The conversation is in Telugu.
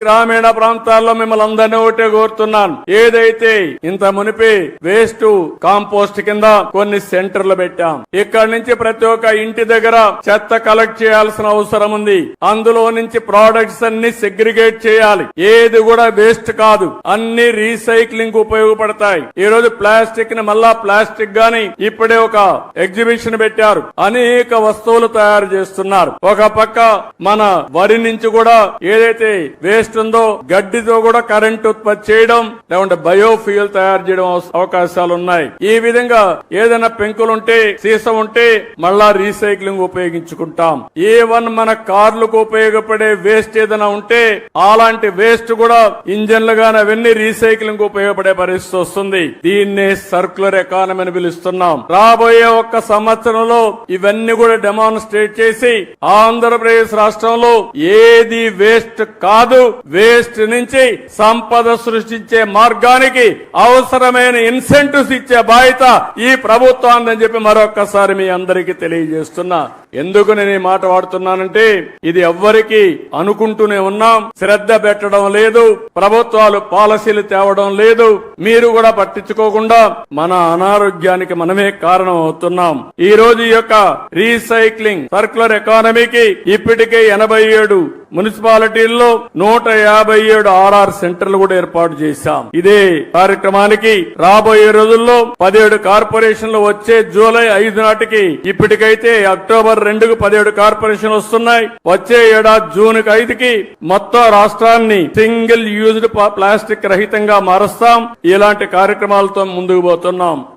గ్రామీణ ప్రాంతాల్లో మిమ్మల్ని అందరినీ ఒకటే కోరుతున్నాను, ఏదైతే ఇంత మునిపి వేస్ట్ కాంపోస్ట్ కింద కొన్ని సెంటర్లు పెట్టాం. ఇక్కడి నుంచి ప్రతి ఒక్క ఇంటి దగ్గర చెత్త కలెక్ట్ చేయాల్సిన అవసరం ఉంది. అందులో నుంచి ప్రోడక్ట్స్ అన్ని సెగ్రిగేట్ చేయాలి. ఏది కూడా వేస్ట్ కాదు, అన్ని రీసైక్లింగ్ ఉపయోగపడతాయి. ఈ రోజు ప్లాస్టిక్ ని మళ్ళా ప్లాస్టిక్ గాని ఇప్పుడే ఒక ఎగ్జిబిషన్ పెట్టారు. అనేక వస్తువులు తయారు చేస్తున్నారు. ఒక పక్క మన వరి నుంచి కూడా ఏదైతే వేస్ట్ ఉందో గడ్డితో కూడా కరెంట్ ఉత్పత్తి చేయడం, లేకుంటే బయోఫ్యూయల్ తయారు చేయడం అవకాశాలు ఉన్నాయి. ఈ విధంగా ఏదైనా పెంకులుంటే సీసం ఉంటే మళ్ళా రీసైక్లింగ్ ఉపయోగించుకుంటాం. ఏవన్ మన కార్లకు ఉపయోగపడే వేస్ట్ ఏదైనా ఉంటే అలాంటి వేస్ట్ కూడా ఇంజన్లు గాని అవన్నీ రీసైక్లింగ్ ఉపయోగపడే పరిస్థితి వస్తుంది. దీన్నే సర్క్యులర్ ఎకానమీ అని పిలుస్తున్నాం. రాబోయే ఒక్క సంవత్సరంలో ఇవన్నీ కూడా డెమాన్స్ట్రేట్ చేసి ఆంధ్రప్రదేశ్ రాష్ట్రంలో ఏది వేస్ట్ కాదు, వేస్ట్ నుంచి సంపద సృష్టించే మార్గానికి అవసరమైన ఇన్సెంటివ్స్ ఇచ్చే బాధ్యత ఈ ప్రభుత్వాన్ని చెప్పి మరొక్కసారి మీ అందరికీ తెలియజేస్తున్నా. ఎందుకు నేను ఈ మాట వాడుతున్నానంటే ఇది ఎవ్వరికి అనుకుంటూనే ఉన్నాం, శ్రద్ధ పెట్టడం లేదు, ప్రభుత్వాలు పాలసీలు తేవడం లేదు, మీరు కూడా పట్టించుకోకుండా మన అనారోగ్యానికి మనమే కారణం అవుతున్నాం. ఈ రోజు ఈ యొక్క రీసైక్లింగ్ సర్క్యులర్ ఎకానమీకి ఇప్పటికే 87 మున్సిపాలిటీల్లో 157 ఆర్ఆర్ సెంటర్లు కూడా ఏర్పాటు చేశాం. ఇదే కార్యక్రమానికి రాబోయే రోజుల్లో 17 కార్పొరేషన్లు వచ్చే జూలై 5 నాటికి, ఇప్పటికైతే అక్టోబర్ 2కు 17 కార్పొరేషన్లు వస్తున్నాయి. వచ్చే ఏడాది జూన్ 5కి మొత్తం రాష్ట్రాన్ని సింగిల్ యూజ్డ్ ప్లాస్టిక్ రహితంగా మారుస్తాం. ఇలాంటి కార్యక్రమాలతో ముందుకు పోతున్నాం.